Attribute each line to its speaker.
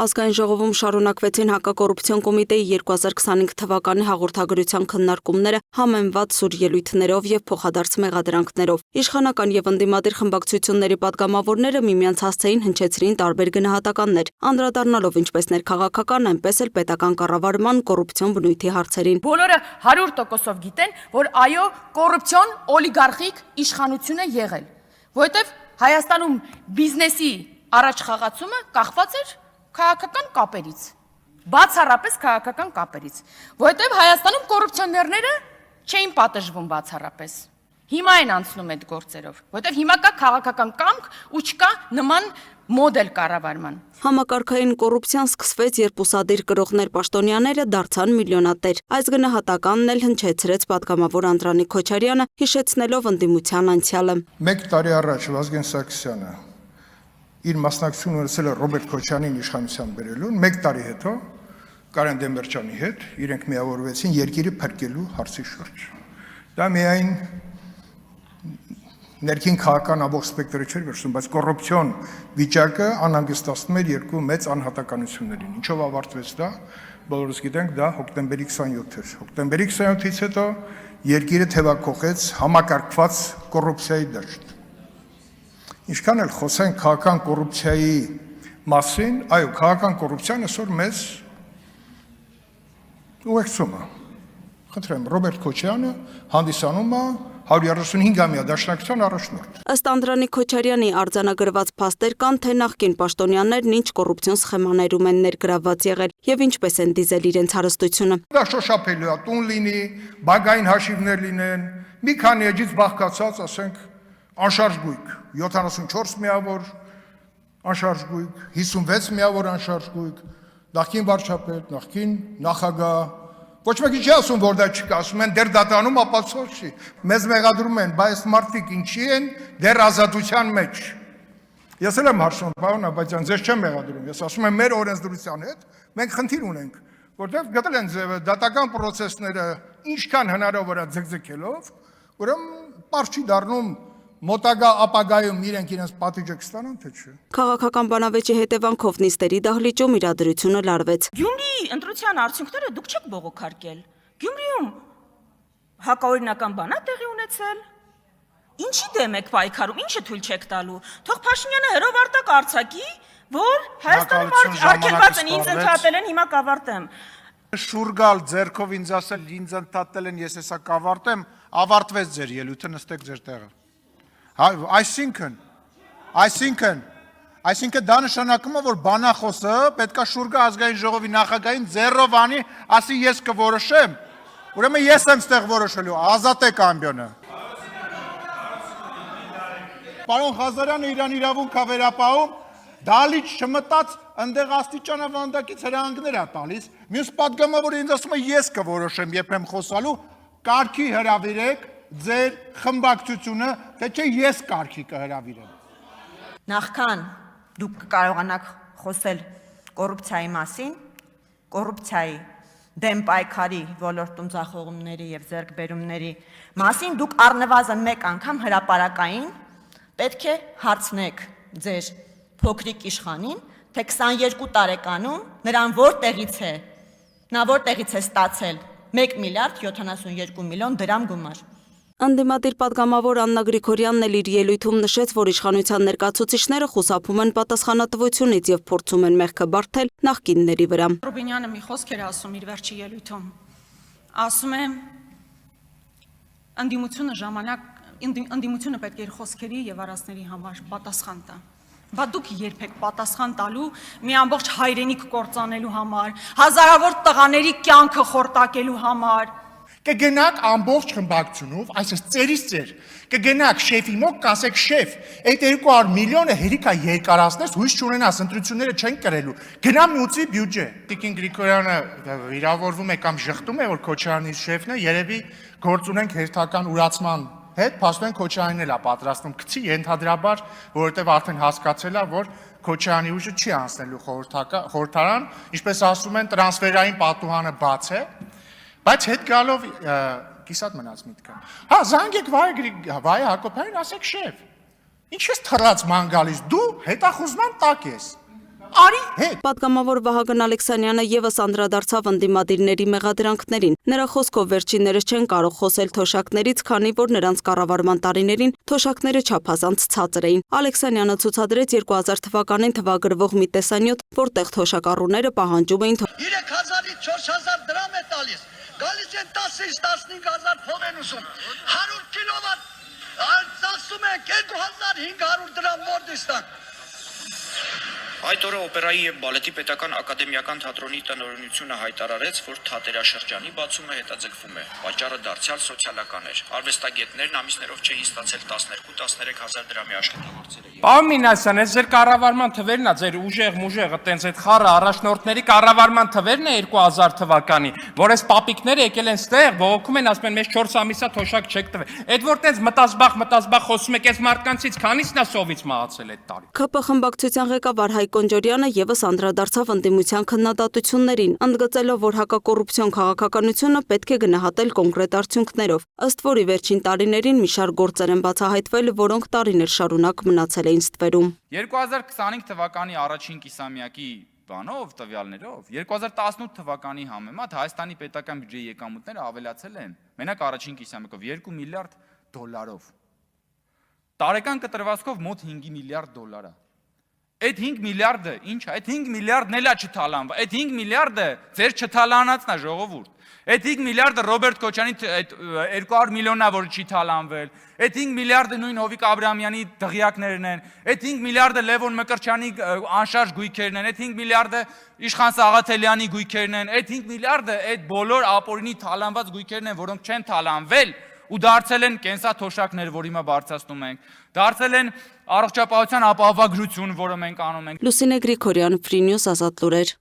Speaker 1: Ազգային ժողովում շարունակվեցին հակակոռուպցիոն կոմիտեի 2025 թվականի հաղորդագրության քննարկումները համեմված սուր ելույթներով եւ փոխադարձ մեղադրանքներով։ Իշխանական եւ ընդդիմադիր խմբակցությունների պատգամավորները միմյանց հասցեին հնչեցրին տարբեր գնահատականներ, անդրադառնալով ինչպես ներքաղաքական, այնպես էլ պետական կառավարման կոռուպցիոն բնույթի հարցերին։
Speaker 2: Բոլորը 100%-ով գիտեն, որ այո, կոռուպցիոն օլիգարխիկ իշխանություն է եղել, որովհետեւ Հայաստանում բիզնեսի առաջ խաղացումը կախված էր քաղաքական կապերից, բացառապես քաղաքական կապերից, որովհետև Հայաստանում կոռուպցիոներները չէին պատժվում բացառապես, հիմա են անցնում այդ գործերով, որովհետև հիմա կա քաղաքական կամք ու չկա նման մոդել կառավարման։
Speaker 1: Համակարգային կոռուպցիան սկսվեց, երբ ուսադիր կրողներ պաշտոնյաները դարձան միլիոնատեր։ Այս գնահատականն էլ հնչեցրեց պատգամավոր Անդրանիկ Քոչարյանը, հիշեցնելով ընդդիմության անցյալը։
Speaker 3: 1 տարի առաջ Վազգեն Սարգսյանը իր մասնակցությունը ունեցել է Ռոբերտ Քոչարյանին իշխանության բերելուն, 1 տարի հետո Կարեն Դեմիրճյանի հետ իրենք միավորվեցին երկիրը փրկելու հարցի շուրջ։ Դա միայն ներքին քաղաքական ամբողջ սպեկտրը չէր վերցնում, բայց կոռուպցիոն վիճակը անհանգստացնում էր երկու մեծ անհատականություններին։ Ինչով ավարտվեց դա, բոլորս գիտենք, դա հոկտեմբերի 27 էր։ Հոկտեմբերի 27-ից հետո երկիրը թևակողեց համակարգված կոռուպցիայի դաշտ։ Ինչքան էլ խոսենք քաղաքական կոռուպցիայի մասին, այո, քաղաքական կոռուպցիան այսօր մեզ ուղեկցում է։ Խնդրեմ, Ռոբերտ Քոչարյանը հանդիսանում է 135-ամյա դաշնակցության առաջնորդ։
Speaker 1: Ըստ Անդրանիկ Քոչարյանի արձանագրված փաստեր կան, թե նախկին պաշտոնյաներն ինչ կոռուպցիոն սխեմաներում են ներգրավված եղել եւ ինչպես են դիզել իրենց հարստությունը։
Speaker 3: Դա շոշափելու է, տուն լինի, բանկային հաշիվներ լինեն, մի քանի էջից բաղկացած, ասենք, անշարժ գույք, 74 միավոր անշարժ գույք, 56 միավոր անշարժ գույք, նախկին վարչապետ, նախկին նախագահ, ոչ մեկի չի ասում, որ դա չկա, ասում են դեռ դատանում ապացույց չի, մեզ մեղադրում են, բայց մարդիկ ինչի են դեռ ազատության մեջ։ Ես էլ եմ հարցնում, պարոն Աբաջյան, ձեզ չեմ մեղադրում, ես ասում եմ մեր օրենսդրության հետ մենք խնդիր ունենք, որտեղ գտել են ձևը դատական պրոցեսները ինչքան հնարավոր է ձգձգելով, ուրեմն պարզ չի դառնում մոտակա ապագայում իրենք իրենց պատիժը կստանան, թե չէ։
Speaker 1: Քաղաքական բանավեճի հետևանքով նիստերի դահլիճում իրադրությունը լարվեց։
Speaker 4: Գյումրիի ընտրության արդյունքները դուք չեք բողոքարկել։ Գյումրիում հակաօրինական բան է տեղի ունեցել։ Ինչի դեմ եք պայքարում, ինչը թույլ չեք տալու։ Թող Փաշինյանը հերովարտակ արձակի, որ Հայաստանում արգելված են, ինձ ընդհատել են, հիմա կավարտեմ։
Speaker 5: Շուրգալ ձերքով ինձ ասել, ինձ ընդհատել են, ես հեսա կավարտեմ, ավարտվեց ձեր ելույթը, նստեք ձեր տեղը։ Այսինքն դա նշանակում է, որ բանախոսը պետքա շուրգը ազգային ժողովի նախագահին ձեռով անի, ասի ես կորոշեմ, ուրեմն ես եմ ստեղ որոշելու, ազատեք ամբյոնը։ Պարոն Ղազարյանը իրան իրավունք է վերապահում, դալիճ չմտած ընդեղ աստիճանավանդակից հրահանգներ է տալիս, մյուս պատգամավորը ինձ ասում է ես կորոշեմ, երբ եմ խոսալու, կարգի հրավիրեք ձեր խմբակցությունը, թե չէ ես կարգի կհրավիրեմ։
Speaker 4: Նախքան դուք կարողանաք խոսել կոռուպցիայի մասին, կոռուպցիայի դեմ պայքարի ոլորտում ձախողումների եւ ձեռքբերումների մասին դուք առնվազն մեկ անգամ հրապարակային պետք է հարցնեք ձեր փոքրիկ իշխանին, թե 22 տարեկանում նրան նա որտեղից է ստացել 1 միլիարդ 72 միլիոն դրամ գումար։
Speaker 1: Ընդդիմադիր պատգամավոր Աննա Գրիգորյանն էլ իր ելույթում նշեց, որ իշխանության ներկայացուցիչները խուսափում են պատասխանատվությունից եւ փորձում են մեղքը բարթել նախկինների վրա։
Speaker 2: Ռուբինյանը մի խոսք էր ասում իր վերջի ելույթում։ Ասում է ընդդիմությունը պետք է իր խոսքերի եւ արածների համար պատասխան տա։ Բա դուք երբեք պատասխան տալու մի ամբողջ հայրենիք կործանելու համար, հազարավոր տղաների կյանքը խորտակելու համար։
Speaker 6: Կգնաք ամբողջ խմբակցությունով, այսպես ծերից ծեր, կգնաք շեֆի մոտ, կասեք շեֆ, այդ 200 միլիոնը հերիքա երկարացնես, հույս չունենաս, ընտրությունները չեն կրելու, գնա միուցի բյուջե։ Տիկին Գրիգորյանը վիրավորվում է կամ ժխտում է, որ Քոչարյանի շեֆն է, երևի գործ ունենք հերթական ուրացման հետ, փաստորեն Քոչարյանն էլ է պատրաստում գցի ենթադրաբար, որովհետև արդեն հասկացել է, որ Քոչարյանի ուժը չի անցնելու խորհրդարան, ինչպես ասում են, տրանսֆերային պատուհանը բաց է։ Բայց հետ գալով կիսատ մնաց միտքը։ Հա, զանգեք Վայե Հակոբյանին, ասեք շեֆ, ինչ ես թռած ման գալիս, դու հետախուզման տակ ես։ Արի հետ։
Speaker 1: Պատգամավոր Վահագն Ալեքսանյանը եւս անդրադարձավ ընդդիմադիրների մեղադրանքներին։ Նրա խոսքով վերջիններս չեն կարող խոսել թոշակներից, քանի որ նրանց կառավարման տարիներին թոշակները չափազանց ցածր էին։ Ալեքսանյանը ցուցադրեց 2000 թվականին թվագրվող մի տեսանյութ, որտեղ թոշակառուները պահանջում էին
Speaker 7: 3000-ից 4000 դրամ է տալիս, գալիս են 10-ից 15000 փող են ուզում, 100 կիլովատ ծախսում են 2500 դրամ մորդիստան։
Speaker 8: Այդ օրը օպերայի եւ բալետի պետական ակադեմիական թատրոնի տնօրինությունը հայտարարեց, որ թատերաշրջանի բացումը հետաձգվում է։ Պատճառը դարձյալ սոցիալական էր։ Արվեստագետներն ամիսներով չէին ստացել 12-13 հազար դրամի աշխատավարձերը։
Speaker 9: Պարոն Մինասյան, այս ձեր կառավարման թվերն է, ձեր ուժեղ, տենց այդ խառը առաջնորդների կառավարման թվերն է 2000 թվականի, որ այս պապիկները եկել են ստեղ, բողոքում են, ասում են, մեզ 4 ամիսա թոշակ չեք տվել։ Այդ որ տենց մտազբաղ խոսում եք, այս մարդկանցից քանիսն է սովից մահացել այդ տարի։
Speaker 1: ՔՊ խմբակցության ղեկավար Հայկ Կոնջորյանը եւս անդրադարձավ ընդդիմության քննադատություններին, ընդգծելով, որ հակակոռուպցիոն քաղաքականությունը պետք է գնահատել կոնկրետ արդյունքներով, ըստ որի վերջին տարիներին մի շարք գործեր են բացահայտվել, որոնք տարիներ շարունակ մնացել էին ստվերում։
Speaker 10: 2025 թվականի առաջին կիսամյակի բանով տվյալներով 2018 թվականի համեմատ Հայաստանի պետական բյուջեի եկամուտները ավելացել են մենակ առաջին կիսամյակով 2 միլիարդ դոլարով։ Տարեկան կտրվածքով մոտ 5 միլիարդ դոլար է։ Այդ 5 միլիարդը ինչ է, այդ 5 միլիարդն էլա չթալանվա, այդ 5 միլիարդը ձեր չթալանածն է ժողովուրդ։ Այդ 5 միլիարդը Ռոբերտ Քոչյանի այդ 200 միլիոնն է, որը չի թալանվել։ Այդ 5 միլիարդը նույն Հովիկ Աբրահամյանի դղյակներն են։ Այդ 5 միլիարդը Լևոն Մկրտչյանի անշարժ գույքերն են։ Այդ 5 միլիարդը Իշխան Սաղաթելյանի գույքերն են։ Այդ 5 միլիարդը այդ բոլոր ապօրինի թալանված գույքերն են, որոնք չեն թալանվել ու դարձել են կենսաթոշակներ, որ հիմա բարձրացնում ենք, դարձել են առողջապահության ապահովագրություն, որը մենք անում ենք։
Speaker 1: Լուսինե Գրիգորյան, Free News, Ազատ լուրեր։